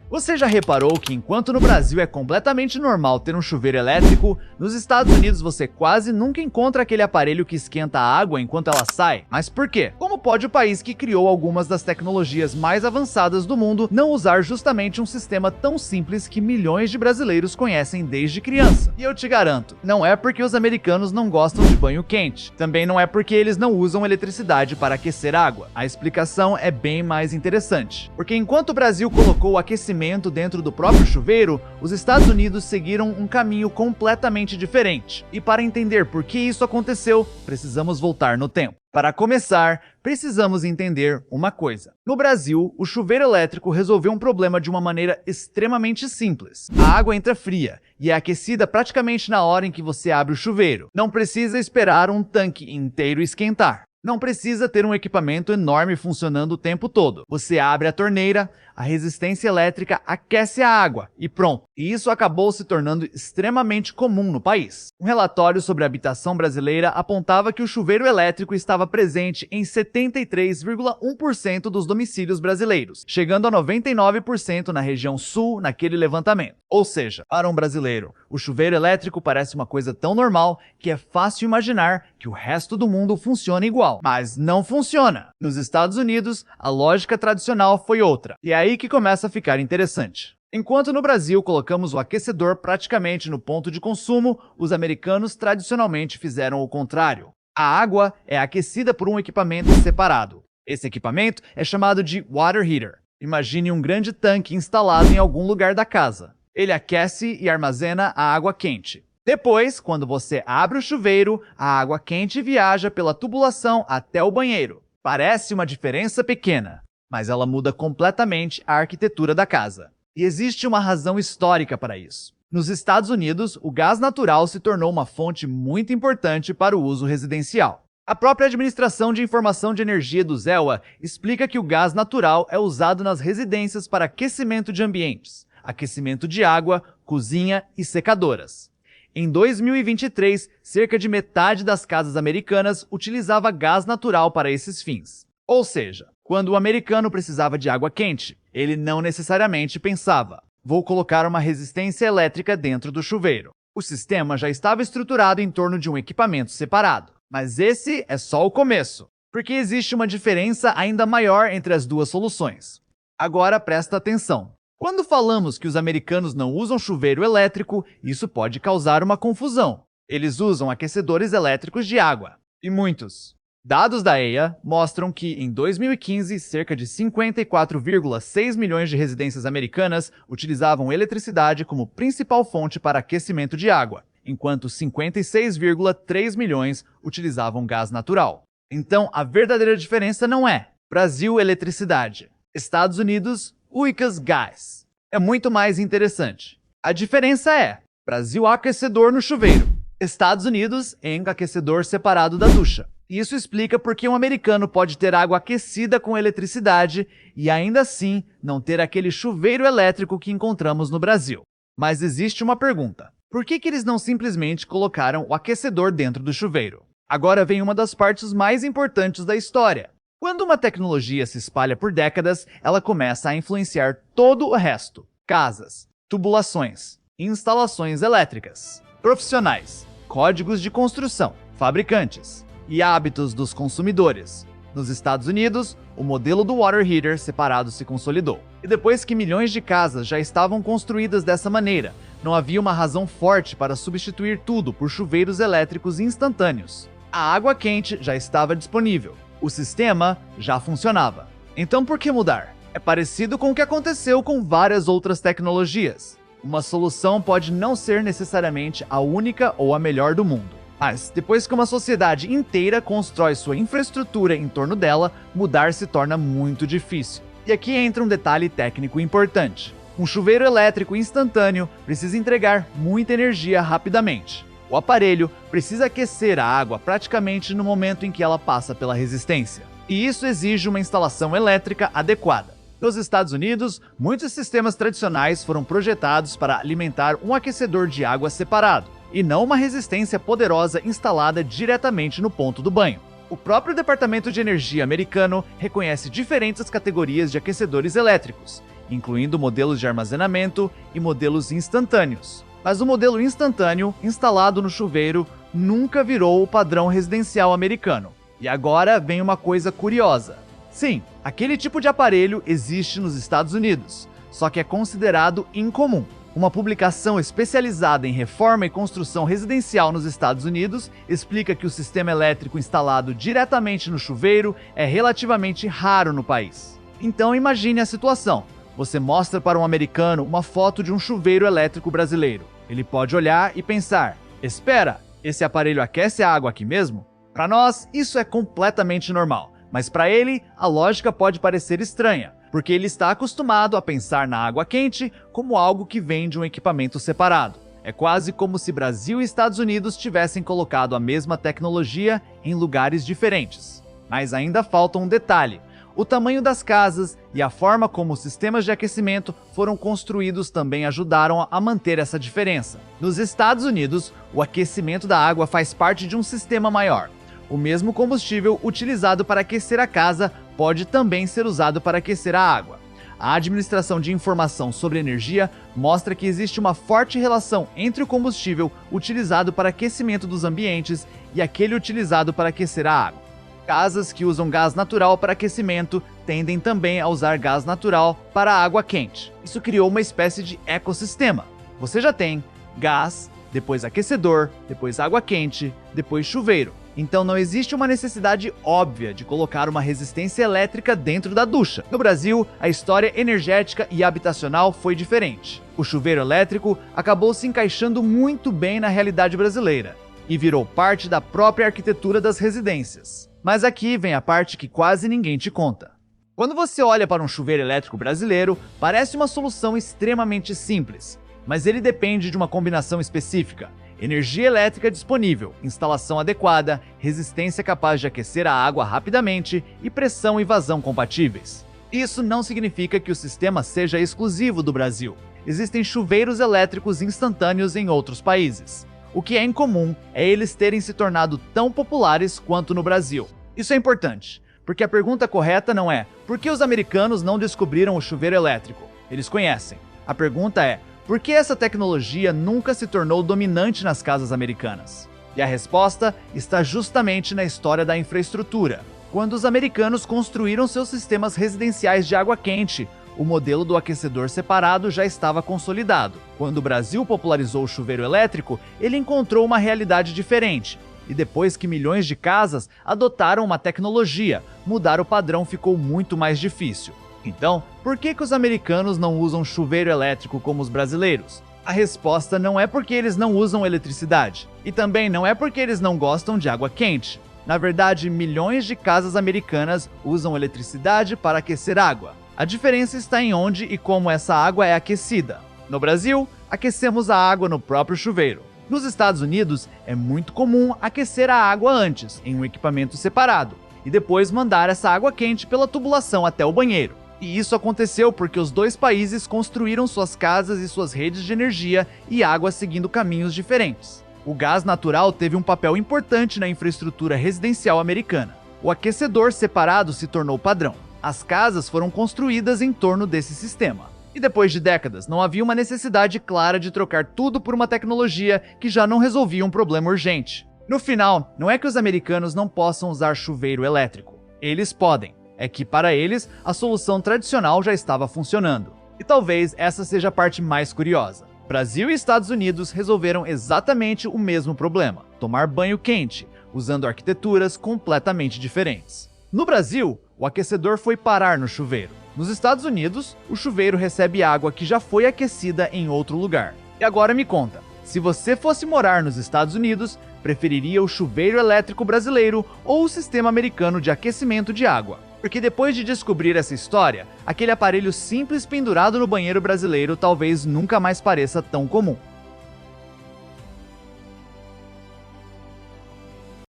Você já reparou que enquanto no Brasil é completamente normal ter um chuveiro elétrico, nos Estados Unidos você quase nunca encontra aquele aparelho que esquenta a água enquanto ela sai? Mas por quê? Como pode o país que criou algumas das tecnologias mais avançadas do mundo não usar justamente um sistema tão simples que milhões de brasileiros conhecem desde criança? E eu te garanto, não é porque os americanos não gostam de banho quente, também não é porque eles não usam eletricidade para aquecer água. A explicação é bem mais interessante, porque enquanto o Brasil colocou o aquecimento dentro do próprio chuveiro, os Estados Unidos seguiram um caminho completamente diferente. E para entender por que isso aconteceu, precisamos voltar no tempo. Para começar, precisamos entender uma coisa. No Brasil, o chuveiro elétrico resolveu um problema de uma maneira extremamente simples. A água entra fria e é aquecida praticamente na hora em que você abre o chuveiro. Não precisa esperar um tanque inteiro esquentar. Não precisa ter um equipamento enorme funcionando o tempo todo. Você abre a torneira, a resistência elétrica aquece a água e pronto. E isso acabou se tornando extremamente comum no país. Um relatório sobre a habitação brasileira apontava que o chuveiro elétrico estava presente em 73,1% dos domicílios brasileiros, chegando a 99% na região sul naquele levantamento. Ou seja, para um brasileiro, o chuveiro elétrico parece uma coisa tão normal que é fácil imaginar que o resto do mundo funciona igual. Mas não funciona. Nos Estados Unidos, a lógica tradicional foi outra. E é aí que começa a ficar interessante. Enquanto no Brasil colocamos o aquecedor praticamente no ponto de consumo, os americanos tradicionalmente fizeram o contrário. A água é aquecida por um equipamento separado. Esse equipamento é chamado de water heater. Imagine um grande tanque instalado em algum lugar da casa. Ele aquece e armazena a água quente. Depois, quando você abre o chuveiro, a água quente viaja pela tubulação até o banheiro. Parece uma diferença pequena, mas ela muda completamente a arquitetura da casa. E existe uma razão histórica para isso. Nos Estados Unidos, o gás natural se tornou uma fonte muito importante para o uso residencial. A própria Administração de Informação de Energia do ZEWA explica que o gás natural é usado nas residências para aquecimento de ambientes, aquecimento de água, cozinha e secadoras. Em 2023, cerca de metade das casas americanas utilizava gás natural para esses fins. Ou seja, quando o americano precisava de água quente, ele não necessariamente pensava: vou colocar uma resistência elétrica dentro do chuveiro. O sistema já estava estruturado em torno de um equipamento separado. Mas esse é só o começo, porque existe uma diferença ainda maior entre as duas soluções. Agora presta atenção. Quando falamos que os americanos não usam chuveiro elétrico, isso pode causar uma confusão. Eles usam aquecedores elétricos de água. E muitos. Dados da EIA mostram que, em 2015, cerca de 54,6 milhões de residências americanas utilizavam eletricidade como principal fonte para aquecimento de água, enquanto 56,3 milhões utilizavam gás natural. Então, a verdadeira diferença não é Brasil, eletricidade. Estados Unidos, Uicas, gás. É muito mais interessante. A diferença é Brasil, aquecedor no chuveiro. Estados Unidos, em aquecedor separado da ducha. Isso explica por que um americano pode ter água aquecida com eletricidade e ainda assim não ter aquele chuveiro elétrico que encontramos no Brasil. Mas existe uma pergunta. Por que eles não simplesmente colocaram o aquecedor dentro do chuveiro? Agora vem uma das partes mais importantes da história. Quando uma tecnologia se espalha por décadas, ela começa a influenciar todo o resto. Casas, tubulações, instalações elétricas, profissionais, códigos de construção, fabricantes e hábitos dos consumidores. Nos Estados Unidos, o modelo do water heater separado se consolidou. E depois que milhões de casas já estavam construídas dessa maneira, não havia uma razão forte para substituir tudo por chuveiros elétricos instantâneos. A água quente já estava disponível. O sistema já funcionava. Então por que mudar? É parecido com o que aconteceu com várias outras tecnologias. Uma solução pode não ser necessariamente a única ou a melhor do mundo. Mas, depois que uma sociedade inteira constrói sua infraestrutura em torno dela, mudar se torna muito difícil. E aqui entra um detalhe técnico importante. Um chuveiro elétrico instantâneo precisa entregar muita energia rapidamente. O aparelho precisa aquecer a água praticamente no momento em que ela passa pela resistência. E isso exige uma instalação elétrica adequada. Nos Estados Unidos, muitos sistemas tradicionais foram projetados para alimentar um aquecedor de água separado, e não uma resistência poderosa instalada diretamente no ponto do banho. O próprio Departamento de Energia americano reconhece diferentes categorias de aquecedores elétricos, incluindo modelos de armazenamento e modelos instantâneos. Mas o modelo instantâneo, instalado no chuveiro, nunca virou o padrão residencial americano. E agora vem uma coisa curiosa. Sim, aquele tipo de aparelho existe nos Estados Unidos, só que é considerado incomum. Uma publicação especializada em reforma e construção residencial nos Estados Unidos explica que o sistema elétrico instalado diretamente no chuveiro é relativamente raro no país. Então imagine a situação. Você mostra para um americano uma foto de um chuveiro elétrico brasileiro. Ele pode olhar e pensar: espera, esse aparelho aquece a água aqui mesmo? Para nós, isso é completamente normal, mas para ele, a lógica pode parecer estranha, porque ele está acostumado a pensar na água quente como algo que vem de um equipamento separado. É quase como se Brasil e Estados Unidos tivessem colocado a mesma tecnologia em lugares diferentes. Mas ainda falta um detalhe. O tamanho das casas e a forma como os sistemas de aquecimento foram construídos também ajudaram a manter essa diferença. Nos Estados Unidos, o aquecimento da água faz parte de um sistema maior. O mesmo combustível utilizado para aquecer a casa pode também ser usado para aquecer a água. A Administração de Informação sobre Energia mostra que existe uma forte relação entre o combustível utilizado para aquecimento dos ambientes e aquele utilizado para aquecer a água. Casas que usam gás natural para aquecimento tendem também a usar gás natural para a água quente. Isso criou uma espécie de ecossistema. Você já tem gás, depois aquecedor, depois água quente, depois chuveiro. Então não existe uma necessidade óbvia de colocar uma resistência elétrica dentro da ducha. No Brasil, a história energética e habitacional foi diferente. O chuveiro elétrico acabou se encaixando muito bem na realidade brasileira e virou parte da própria arquitetura das residências. Mas aqui vem a parte que quase ninguém te conta. Quando você olha para um chuveiro elétrico brasileiro, parece uma solução extremamente simples, mas ele depende de uma combinação específica. Energia elétrica disponível, instalação adequada, resistência capaz de aquecer a água rapidamente e pressão e vazão compatíveis. Isso não significa que o sistema seja exclusivo do Brasil. Existem chuveiros elétricos instantâneos em outros países. O que é incomum é eles terem se tornado tão populares quanto no Brasil. Isso é importante, porque a pergunta correta não é por que os americanos não descobriram o chuveiro elétrico? Eles conhecem. A pergunta é: por que essa tecnologia nunca se tornou dominante nas casas americanas? E a resposta está justamente na história da infraestrutura. Quando os americanos construíram seus sistemas residenciais de água quente, o modelo do aquecedor separado já estava consolidado. Quando o Brasil popularizou o chuveiro elétrico, ele encontrou uma realidade diferente. E depois que milhões de casas adotaram uma tecnologia, mudar o padrão ficou muito mais difícil. Então, por que os americanos não usam chuveiro elétrico como os brasileiros? A resposta não é porque eles não usam eletricidade. E também não é porque eles não gostam de água quente. Na verdade, milhões de casas americanas usam eletricidade para aquecer água. A diferença está em onde e como essa água é aquecida. No Brasil, aquecemos a água no próprio chuveiro. Nos Estados Unidos, é muito comum aquecer a água antes, em um equipamento separado, e depois mandar essa água quente pela tubulação até o banheiro. E isso aconteceu porque os dois países construíram suas casas e suas redes de energia e água seguindo caminhos diferentes. O gás natural teve um papel importante na infraestrutura residencial americana. O aquecedor separado se tornou padrão. As casas foram construídas em torno desse sistema. E depois de décadas, não havia uma necessidade clara de trocar tudo por uma tecnologia que já não resolvia um problema urgente. No final, não é que os americanos não possam usar chuveiro elétrico. Eles podem. É que, para eles, a solução tradicional já estava funcionando. E talvez essa seja a parte mais curiosa. Brasil e Estados Unidos resolveram exatamente o mesmo problema: tomar banho quente, usando arquiteturas completamente diferentes. No Brasil, o aquecedor foi parar no chuveiro. Nos Estados Unidos, o chuveiro recebe água que já foi aquecida em outro lugar. E agora me conta, se você fosse morar nos Estados Unidos, preferiria o chuveiro elétrico brasileiro ou o sistema americano de aquecimento de água? Porque depois de descobrir essa história, aquele aparelho simples pendurado no banheiro brasileiro talvez nunca mais pareça tão comum.